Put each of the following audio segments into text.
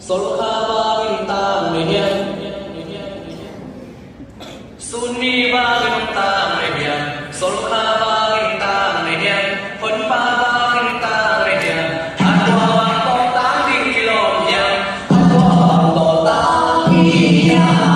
Solkha ta me hian Sunni ba ta me hian Solkha ba ta me hian Phon pa ba ta me hian Atwa wa to ta ding kilom hian Atwa to ta hian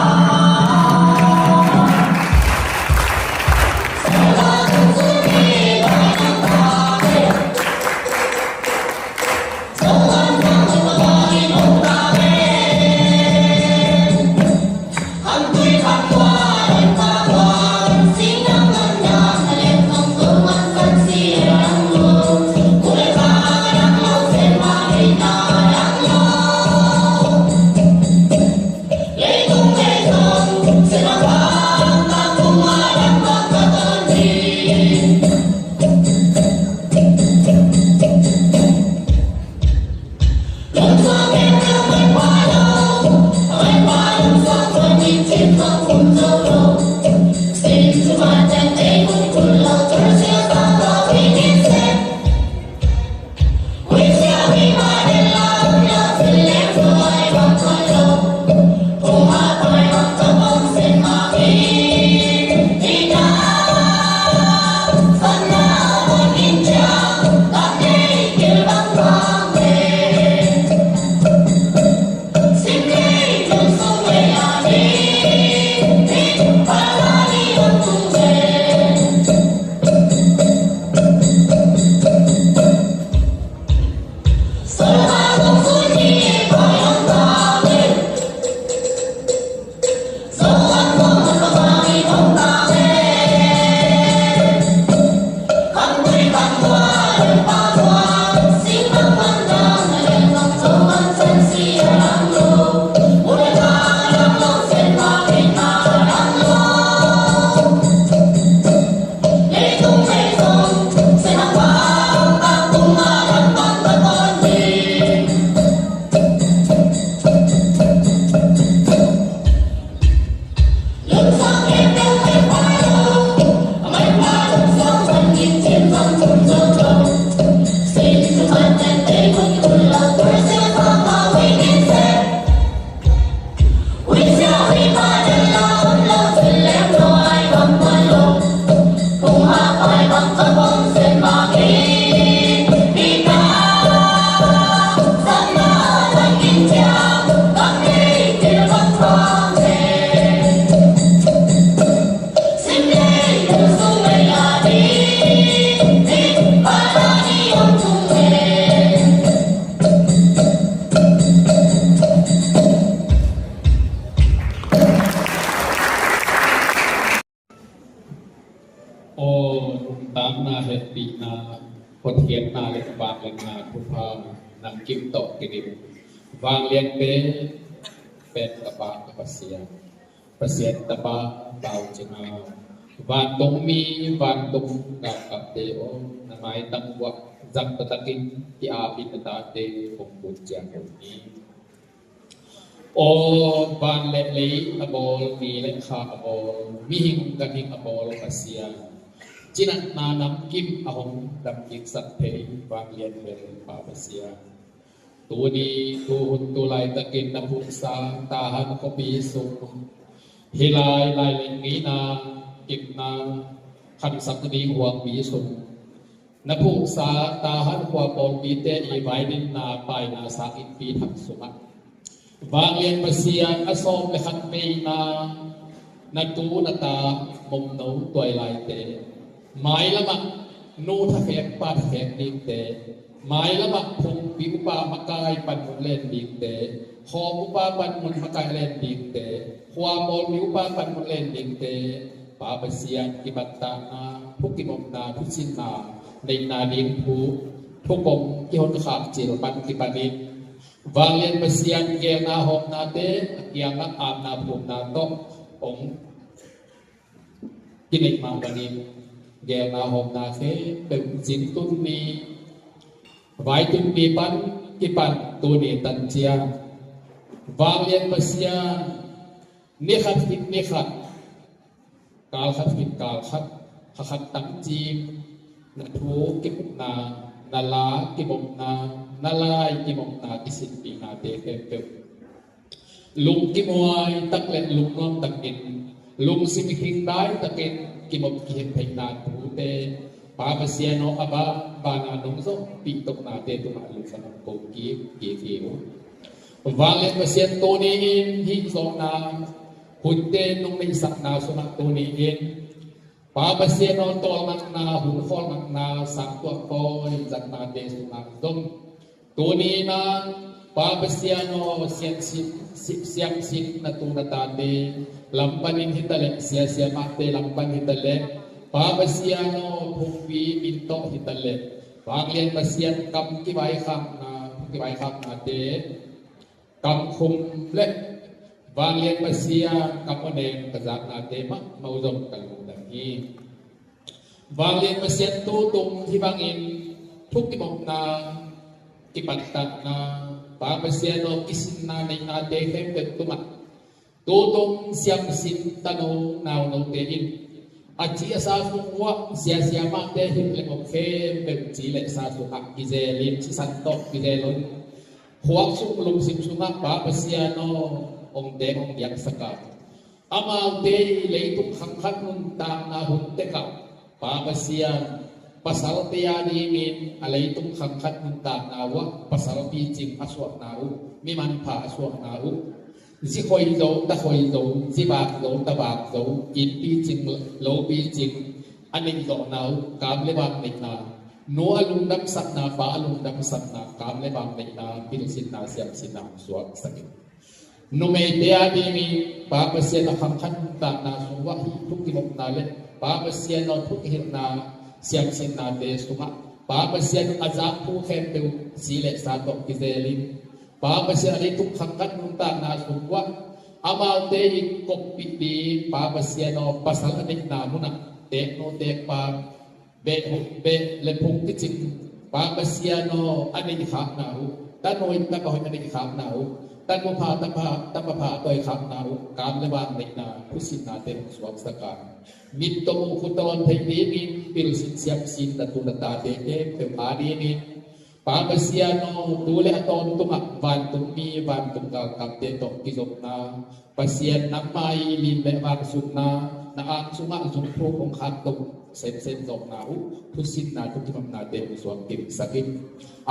ปีนาพดเทียนนาเล็กบางเล็กนาพุทธานำกิมตกกินิวางเลียนเป็นตะบะตะปะเสียประเสียตะบะเบาจงาวานตรงมีวานตรงกับเตโอนามายตังวะจักตะตะกินที่อาปินตาเตปงบุญเจียงนี้โอวานเล็กๆอบอลมีเล็กขาอบอลมีหิงกันหิงอบอลปะเสียจินันนานำกิมอหงดำยิงสัตเพวางเลียนเป็นป่าปะเสียตัวดีตัวหุ่นตัวลายตะกินนภุสาตาหันก็ปีสุฮิลายลายเล็งนี้นากิมนาขันสักดีห่วงปีสุนภุสาตาหันขวาปองปีเตอีไว้ดินนาไปนาสักอินปีทักสุมัวางเลียนปะเสียอสมเลขันเมนานาตูนาตามมโนตัวลายเตหมายละมักนูทะเขกปาทะเขกดิงเตหมายละมักพุงปิวปามากายปันมุนเล่นดิงเตคอมุปาปันมุนมากายเล่นดิงเตความโมมิวปาปันมุนเล่นดิงเตปาปเสียงกิบัตตานาทุกกิมมนาทุกสินนาในนาดิงภูทุกปมกิหนขาดจิรปันกิปานิวางเลียนปเสียงเกนาหกนาเตเกียงนักอาบนาภูมินาโตองกินิมาบันิเกนาหกนาเตเป็นจินตุนีไว้ตุนีปันกิปันตุนีตันเจียวางเลียนปเสียงนิขัดหิดนิขัดกาลขัดหิดกาลขัดขัดตั้งจีมนัทูกิมุนานาลากิมุนานาลายกิมุนากิสิปีนาเตเตเต ลุงกิมวยตักเล็ดลุงน้องตักกินลุงสิมคิงได้ตักกินกิมบกิเห็นเพลงนานผู้เตปาเปเซียโนอาบาบานานงโซปีตกนาเตตุมาลุงสนโกกีเกเกียววางเล็ดเปเซียนตัวนี้หิงสองนาหุ่นเตนงในสักนาสนักตัวนี้เองปาเปเซียโนตอลนักนาหุ่นฟอลนักนาสักตัวคอยจักนาเตสุนักดงตัวนี้นะปาเปเซียโนเซียนสิบสิบนาตูนาตาเตลำปันินหิตาเลเสียมาเตลำปันหิตาเลปาเปเซียโนพุงวีมินโตหิตาเลวางเลียนเปเซียนกำกิไวขับนาเตกำคุมเล็กวางเลียนเปเซียกำอเนงกระจากนาเตมะมาอุดมกันลุงดังนี้วางเลียนเปเซียนตูตุงที่บางอินทุกที่มองนากิปัตตนาปาเปเซียโนกิสินาในนาเตเฟมเป็นตุมัดตูตุงเสียมสินตโนนาวโนเตอินอาชีอาสาฟุงวะเสียมาเตหิมเลมเฟมเป็นจีเลสาสุหักกิเจลินชิสันโตกิเจลนหัวสุลุงสิมสุนักปาเปเซียโนองเดงองยังสกัดอามาเตเลยตุขังขันนุนตามนาหุนเตกับปาเปเซียpasal tiada min alai tum khangkhat munta nawa pasal pi jing aswak nau mi man pha aswak nau ji khoi zo ta khoi zo ji ba zo ta ba zo in pi jing lo pi jing anin zo nau kam le bang nik na no alung dam sat na pa alung dam sat na kam le bang nik na pil sin na siam sin na swak sakit no me tiada min pa pasien khangkhat munta na suwa thuk ki mok na le pa pasien no thuk hi na siam sin na te suma pa pasien azak pu khem te sile sa to kizelin pa pasien ali tuk khangkat munta na suwa amal te kop pi pa pasien no pasal anik na muna te no te pa be le phung ti chin pa pasien no anik khak na u ta noi ta ko anik khak na u ta mo pha ta pha toy khak na u kam le wang nik na pusin na te swak saka mit to kuton thai ni min pil sin siap sin ta tu ta te pe pa ni ni pa sia no tu le ton tu mak van tu mi van tu ka kap te to ki jok na pasien nak mai lin le wang suk na ak suma suk pro kong khat to sen jok na u pusin na tu ki mam na te swak kim sakin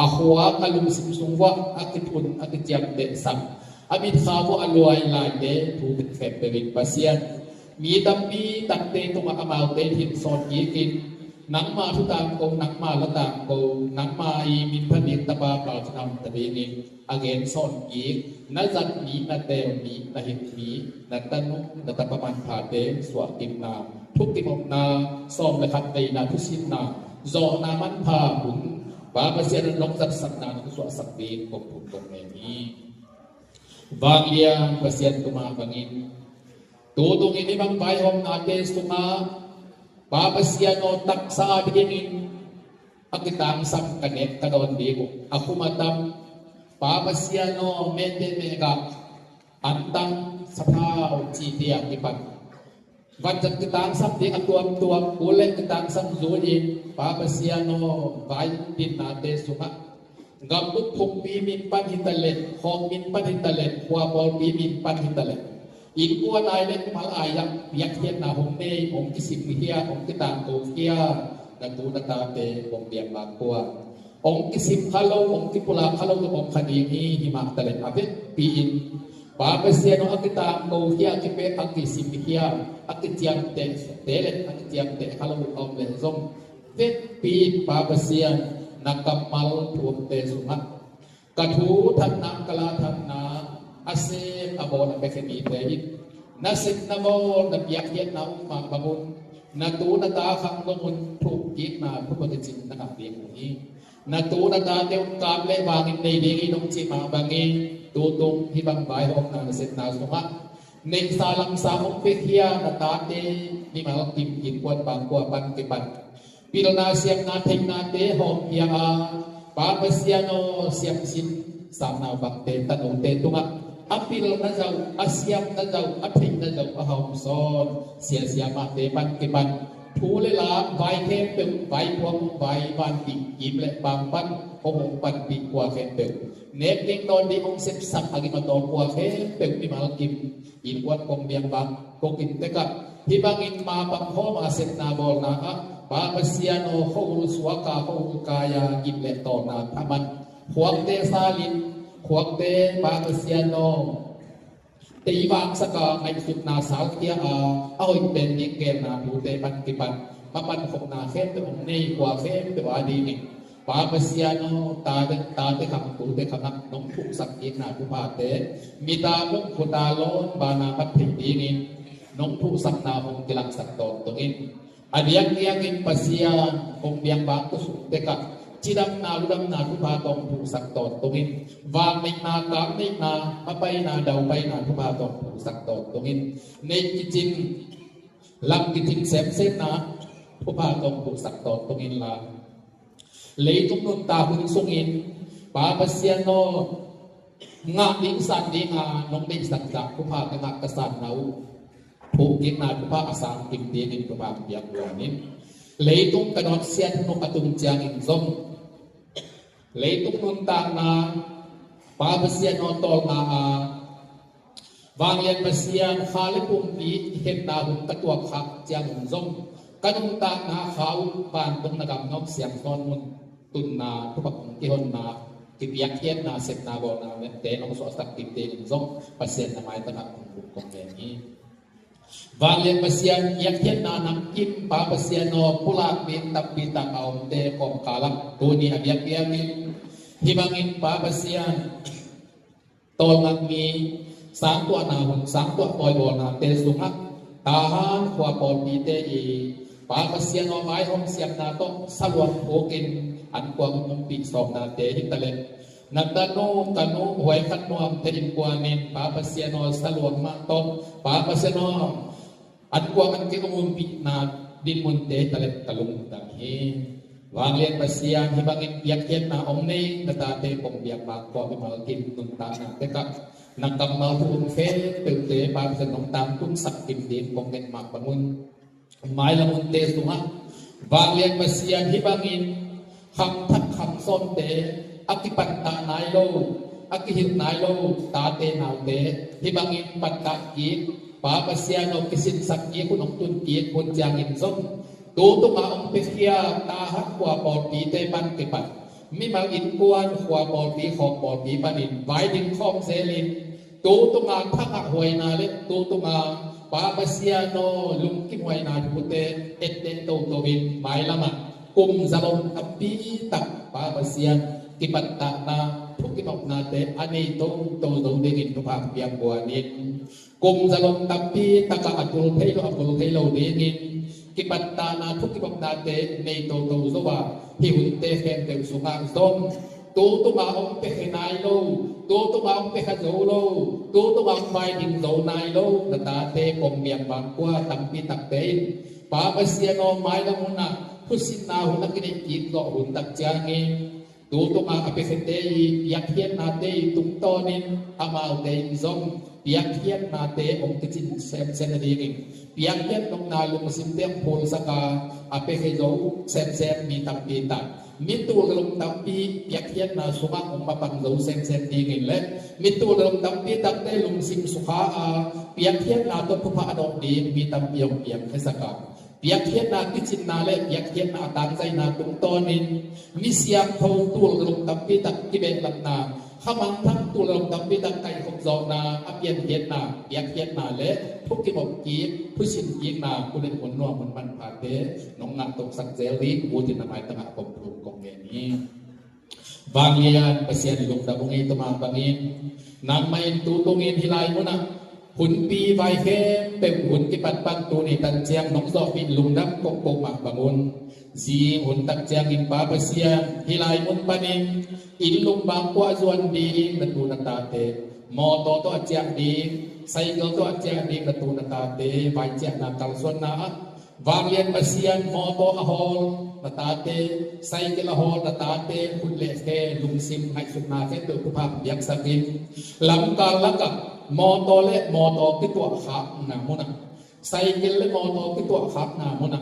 a huwa kalum sim sungwa akitun akitiam te sam amit khawo aloi lai te tu fe pe win pasienมีตัมมีตักเตตุมาอมาเตหินสอนยีกินนังมาทุตามโกนังมาละตามโกนังมาอีมินพนิตตบาปาชนำตะเบนิอเกนสอนยีนัจันมีนาเตมีนาหินมีนัตนุนัตปมันพาเตสวกิมนาทุกติมนาสอมละคัตเตนาทุสินนาจอนามันพาหุนปาปเสนลงจัดสักนาทุสวสักเบนกบผุนกบเมนีบางเลียปเสนตุมาบางอินTudong ini bang bayong natin suma papasyan tak sa biginin akitang sam kanet kadon digo ako matam papasyan mende mega antang sataw citiya ipan wajat kitang sam di atuam ulit kitang sam zulin papasyan bayong din natin suma gambut kong bimin panhitalet kong min panhitalet huwabol bimin panhitaletอีกตัวตายเล็กมาลายยังเบียกเทียนนาหงเน่หงกิสิมิเฮียหงกิตางโตเกียนัตูนัตาเตหงเบียงบางตัวหงกิสิมคาโลหงกิปุลาคาโลตัวหงคดีนี้หิมะตะเลอาเวปีอินปาเปเซียนอักิตางโตเกียกิเปอักิสิมิเฮียอักิเจียงเตเตเลอักิเจียงเตคาโลอมเลซงเวปีปาเปเซียนนักกัมมัลทูเตสุมัตกระทูทันนามกลาทันนาasin abon ang bekeni tayit nasit na mo nabiyak na mabangon natu na takang bangon tukit na pumagitin na kapit ni natu na tatayong kable bangin na ilingi nung si mabangin tutong hibang bayong na nasit na sunga ning salang samong pekya na tate ni mga kimkwan bangkwa bangkipan pero na siyang nating nate hong iya papasyano siyang sin sana bakte tanong te tunga apil na daw asyam na daw aping na daw ahom son sia ma te pan ke pan thu le la vai thêm pe vai kwang vai ban ti kim le bang pan hong pan ti kwa ke pe เนกลิงตอนดีองเสพสักอากิมาตอกัวเฟเป็นพิมากิมอินวัดกงเบียงบังกกินเตกะที่บางอินมาปังโฮมาเสพนาบอลนาอะปาปเสียโนโฮรุสวากาโฮรุกายากิมเลตอนาทามันขวกเตซาลินขวกเตปาปเสียโนตีบางสกาไอสุดนาสาวเตียเอาอีกเป็นนิเกนาดูเตปันกิปันมาปันขบนาเฟตองในกว่าเฟตวาดีนี่ปาปเสียโนตาเตคำตูเตคำนักน้องผู้สักอีกนาผู้พาเตมีตาลุกขุตาโลนบานาพัดถิดีนี่น้องผู้สักนาองกิลังสักตอนตรงนี้อดียงอินปัสยาองเบียงบางตุสุเตกะจิดังนาลุดังนาผู้พาตองผู้สักตอนตรงนี้วางในนากางในนามาไปนาเดาไปนาผู้พาตองผู้สักตอนตรงนี้ในกิจินลังกิจินเสมเสนาผู้พาตองผู้สักตอนตรงนี้ละเลยทุกนุนตาบุญทรงอินปาปเสียโนงาดิงสันดิงาน้องดิงสักจักผู้พากนักกษัตริย์นาผู้กินนาผู้พาอาสากิมตีนินผู้พาเบียงวานินเลยทุกกระดอนเสียนนกตุงจางอินซงเลยทุกนุนตานาปาปเสียโนตอลนาวางเลียนปเสียนคาลิปุ่มปีเห็นนาบุญตะตัวขับจางอินซงกันนุนตานาเขาปานตรงนกำนกเสียงตอนมุนตุนนาผู้ปักกิฮนนากิบยักเทียนนาเสกนาบอนาเตนองสอสักกิบเตนซงปเสียนนาไม้ตะนักของบุกของแกนี้วางเลียนปเสียนยักเทียนนานักกิมปาปเสียนโนพุลาบินตับปีตักเอาเตกองกาลักตัวนี้อับยักเทียนิฮิบังอินปาปเสียนตอลักมีสามตัวนาหุ่นสามตัวปอยบอนาเตสุงักตาหานขวาปอปีเตอีปาปเสียนเอาไม้ห้องเสียงนาโตสลวนโอกินอันกวางมุมปีสองนาเตหิตะเลนักตาโนกาโนหวยขันนวมเทดินกวานินปาปเสียนสลวนมาโตปาปเสียนอันกวางอันเกมุมปีนาดินมุนเตตะเลตะลุงตักเฮวางเลียนปเสียนที่บางอินเปียกเย็นนาองเนงนาตาเตปงเบียกบางกวางไปมากินตุนตานาเตกะนักกำมาพูนเฟตึกเตปาปเสียนองตามตุ้นสักกินดินปงเงินมากปะมุนไม้ละมุนเตสุงะวางเลียนปเสียนที่บางอินคำทักคำส้นเตอกิปัตตานายโลอกิหิตนายโลตาเตนาวเตที่บางอินปัตตะกีปาปเสียนกิสินสักกีคุณองตุนกีคุณจางอินส้มตูตุมาองเปเคียตาหักขวาปอดปีเตปันเกปัดมีมาอินกวนขวาปอดปีขอบปอดปีปันินไว้ดินคอมเซลินตูตุมาทักหวยนาเล็ตูตุมาปาปเสียนลุงกิมหวยนาทุเตเอเตโตโตวินไม้ละมากุมซาลงตับปีตักปาปเสียนกิปัตตานาทุกกิปนาเตอันนี้โตเดกินทุภาพเบียงบัวนินกุมซาลงตับปีตักอัตุลเทโลเดนินกิปัตตานาทุกกิปนาเตในโตสวาที่หุ่นเตเฟนเตสุงางส้มตูตุมาองเปขนายโลตูตุมาองเปขโจโลตูตุมาไฟดินโจนายโลตาเตกงเบียงบางกัวตัมปีตักเตนปาปเสียนไม้ละมุนะพุสินาหุ่นนักกินกินก็หุ่นตักจางเองตูตุมาอเปขเตยยักเทียนนาเตตุงโตนินอามาเตยซงยักเทียนนาเตองกิจินเซนดีนิยักเทียนนงนาลุงสิมเตียงโพลสกาอเปขโจเซนมีตัมปีตักมิตัวลงตัมปียักเทียนนาสุของมาปังโจเซนดีนินและมิตัวลงตัมปีตักเตลุงสิมสุขายักเทียนนาตัวผู้พาดอกดีมีตัมปีองเปียงเทศกายักเทียนนากิจินนาและยักเทียนนาตามใจนาตุงโตนินมิเสียงโทตัวลงตัมปีตักกิเบลันนาข้ามังทั้งตัวลงตัมปีตักไก่ของจองนาอเปียนเทียนนายักเทียนนาและทุกกิบกีผู้สินยิงนาผู้เล่นคนนัวมันผ่าเตน้องงานตกสักเจลีบูตินาไมตั้งหากลุ่มกองเงนี้บางเยียนเปเสียนลงตะบงอินตมาบางอินนางไม่ตูตงอินฮิไลมุนะหุ่นปีไฟเฟเป็นหุ่นกิปัดปันตูในตันเจียงน้องซอฟินลุงดับกงกงมาบางุนซีหุ่นตักเจียงอินปาเปเสียนฮิไลมุนปานินอินลุงบางกัวจวนดีนัตูนัตาเตมอโตตัวเจียงดีไซเกิลตัวเจียงดีนัตูนัตาเตไฟเจียงนาตัลส่วนนาวางเลียนเปเสียนมอโตอโฮลนาตาเตไซเกิลโฮลนาตาเตคุณเลสเกลุงซิมให้สุนาเฟตุภาพยักษ์สกินหลังการละกับมอโตและมอโตที่ตัวขาหนามุนะไซเกิลและมอโตที่ตัวขาหนามุนะ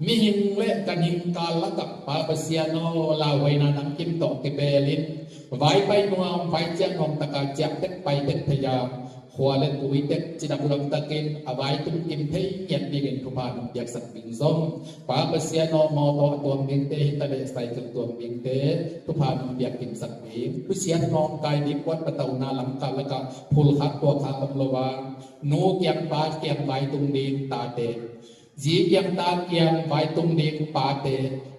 มีหิงและกันหิงกาลละกับปาปเสียโนลาไว้นานังกิมตอกกิเบลินไว้ไปมัวไฟเจียงของตะกาเจียกเต็กไปเต็กพยาขวาเล่นตุยเต็กจินบุรังตะกินอวายตุ้มกิมเทยเงียบดีเด่นทุพานุอยากสักบิงซงปาปเสียโนมอโตตัวมิงเตหิตะเลใส่กับตัวมิงเตทุพานุอยากกินสักบิงผู้เสียนมองกายดีกวัดประตูนาลำกาละกะพูลขัดตัวขาตำลวางนูเกียงปาเกียงใบตุงดินตาเตจีเกียงตาเกียงใบตุงดินปาเต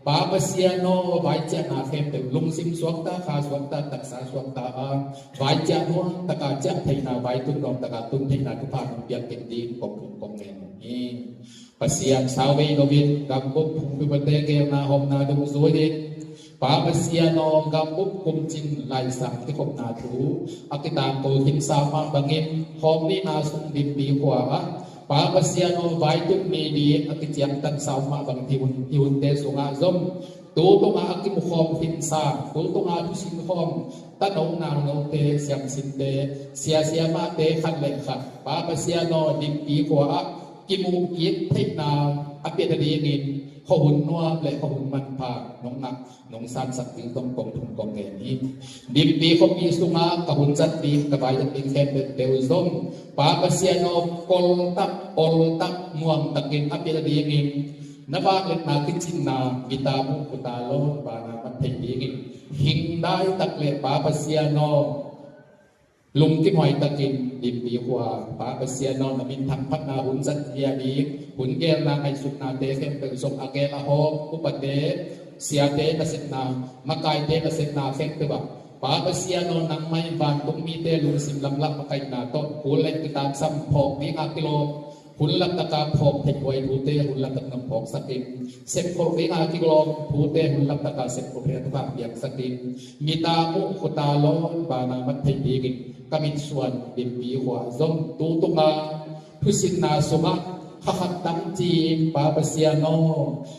ปาปเสียโนใบเจนาเฟมเตลุงซิมสวกตาขาสวกตาตักษาสวกตาอาใบเจนวงตะกาเจไทนาใบตุงดองตะกาตุงไทนาทุพานุเปียกเป็นดีกงกงเงินนี่ปเสียนสาวเวโนวินกับบุกภูมิบันเดเกนาหอมนาดุสวยดิปาปเสียโนกับบุกกุมจินลายสังที่คบนาทูอากิตามโตหินสามาบังเงินหอมนี่นาสุงดินปีขวาปาปเสียโนใบตุกมีดีอากิเจียงตันสาวมาบังทิวนเตสุงาซมตูตงอากิมุขอมหินสาตูตงอาทุสินขอมตะนงนางโนเตเสียงสินเตเสียมาเตขันเล็กขัดปาปเสียโนดินปีขวากิมูกิดเทนาอเปียดดีนินขหุ่นนัวและขหุ่นมันพาน้องนักน้องสานสักติงต้องกองทุนกองเงินนี้ดิบปีเขามีสุงากหุ่นจัดตีกบายจัดตีแค่เตวซงปาปเสียโนกอลตักม่วงตะกินอเปียดดีนินนบากเล็กนาคิจินนาบิตามุกุตาโลบานามันเทดีนินหิงได้ตักเลปาปเสียโนลุงที่หอยตะกินดิบปีกว่าปาปเสียนอนมินทังพัฒนาหุ่นสัตยาดีหุ่นแก้วนางไอสุนาเตเข็มเป็นสมอาเกลาโฮอุปเตเสียเตนเสนามากายเตนเสนาเข็มตัวปาปเสียนอนนังไม่บานตุงมีเตลุงสิมลำลักมาไกนาโตหุ่นเล็กติดตามซ้ำพอกวิ่งอากิโลหุ่นลักตะกาพอกเทคไว้ทูเตหุ่นลักตะกาพอกสักดินเสพพอกวิ่งอากิโลทูเตหุ่นลักตะกาเสพพอกเรียนทุกอย่างอย่างสักดินมีตามุขุตาโลบานามัทเทดีกินkami suan din pi hwa zom tu tunga thusin na soma khahat tam ji pa pasiano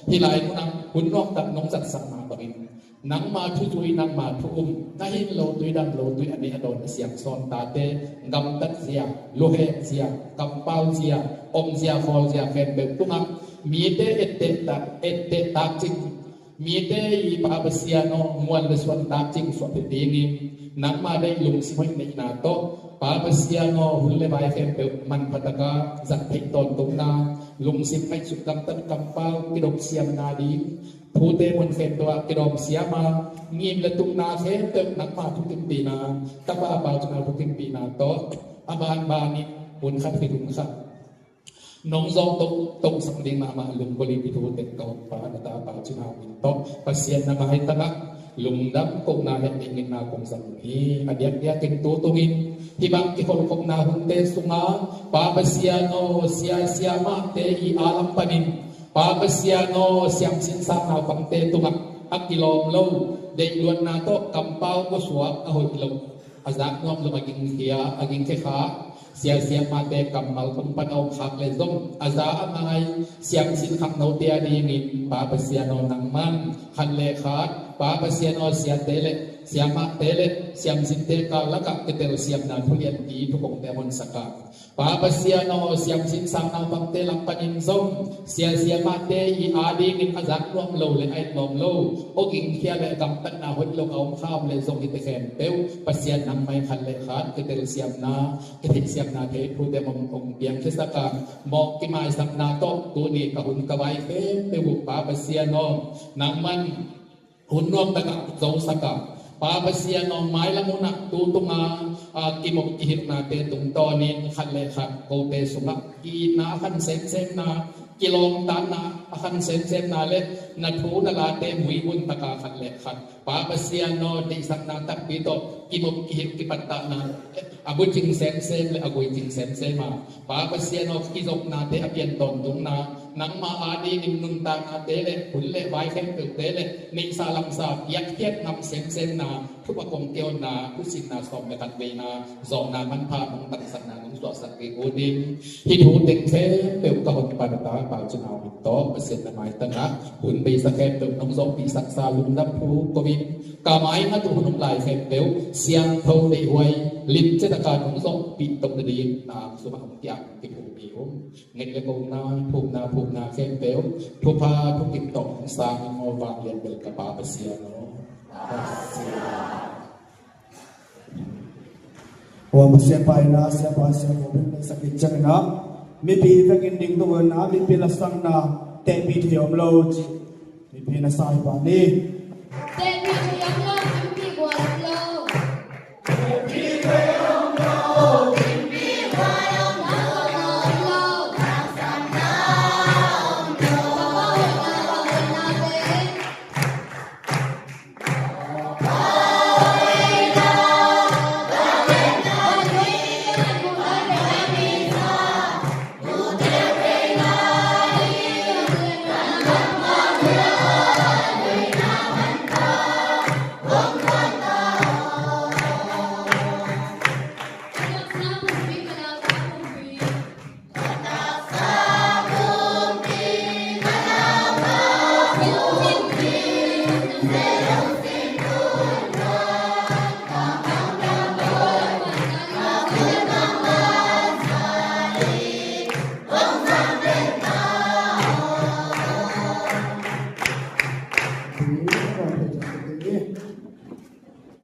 hilai nang hunok tak nong sat sama bagin nang ma thu tui nang ma thu na hin lo tui dang lo tui ani adon siam son ta te ngam tat sia lo he sia kam pau sia om sia khol sia khen be tunga mi te ette ta jingมีเตยปาปเสียโนมวลเลสวนตาจิงสวดตีนิมนักมาได้ลุงสิมในนาโตปาปเสียโนหุ่นเลบายเฟมเปมันพัตกาจัดให้ตนตรงนาลุงสิมให้สุดกำตันกำเป้ากิดมเสียมนาดีผู้เตมันเฟมตัวกิดมเสียมางีมและตุงนาเฟมเติมนักมาทุกปีนาตะบาบาจนาทุกปีนาโตอาบานบานิบุญขัดไปถุงขัดน้องซองตกสังเดียงมาลุงบริพิทูเต็กกองปาตาปาจุนาวินโตปัสเซียนนามาให้ตะลุงดับกงนาเห็นเงินนาคงสังฮีอเดียเดียกินตัวตุงินที่บางที่คนกงนาหุ่นเตสุงาปาปัสเซียโนเสียมาเตอีอาลัมปนินปาปัสเซียโนเสียงสินสานาบังเตตุงักอักกิโลมโลเดยวนนาโตกำเป้าก็สวกอหุยลงอาจักน้อมลงมากินเกียอากินเคขาเสียมาเตกัมมัลคุมปนเอาขักเลยซงอาซาอามายเสียงสินขักโนเตียดีนินปาปเสียโนนังมันขันเลขาดปาปเสียโนเสียเตเลเสียมาเตเลเสียงสินเตกาละกะเตลเสียมนาทุเรียนดีทุกองเตมนสกาปาปเสียโนเสียงสินสังนาบังเตลังปนินซงเสียมาเตอีอาดีนินอาจักรวมโลเลไอลอมโลโอกิงเคียเลกัมตันนาหดลงเอาข้ามเลซงอิเตแคมเตวปเสียนังไม่ขันเลขาดเตลเสียมนาเตเสียมนาเทผู้เดมองเบียงเทศกาลมอกกิมายสักนาโตตัวนี้กะหุ่นกะไว้เปบุปาปเสียโนนังมันหุ่นนวมตะกะโจสกะปาปเสียโนไม้ละมุนักตูตุงากิมกกิหิตนาเตตุงตอนี้ขันเลขัดโกเตสุงะกีนาขันเซนนากิโลมตานาขันเซนนาเลนัทูนลาเตมุยบุนตะกาขันเลขัดปาปเสียโนติสักนาตักปิโตกิมกกิหิตกิปัตตานาอาบุจิงเซนและอากุยจิงเซนมาปาปเสียโนกิจกนาเตอเปียนตนตุงนานังมาอาดีนิมนุนตานาเตเลหุ่นเลไว้แค่ตึกเตเลนิสาลังสายักเทียบนำเซนนาทุกกงเตียวนาผู้สินนาสอมเมตัดเวนาจองนามันพาของตักสักนาของสวดสักเกโอดิมฮิทูเต็งเทเปิลกะหนปาตาปาจนาวินโตเปเสนนาไม้ตนะหุ่นปีสะแคมเปิลน้องซองปีสักซาลุนนับผู้กวินกาไม้มาตุหุ่นลายแคมเปิลเสียงโทเตหวย ลิมเจตการของสองปีตบดีตามสุภาพอยากติดผูกผิวเงินกงนาภูมินาเส้นเปลวทุพาทุกติดต่อสร้างมวางเรียนเบิกกระปาเปเสียเนาะว่ามันเสียไปนะเสียผมเป็นสักนิดจังนะมีปีตะกินดิ่งตัวนะมีปีละสังนะแต่ปีที่ยอมโลจิมีปีละสายปานีแต่ปีที่ยอมโลจิปีกว่าโลปีที่ยอมโลจิปีกว่าโลรักสันนาโลนาเตเ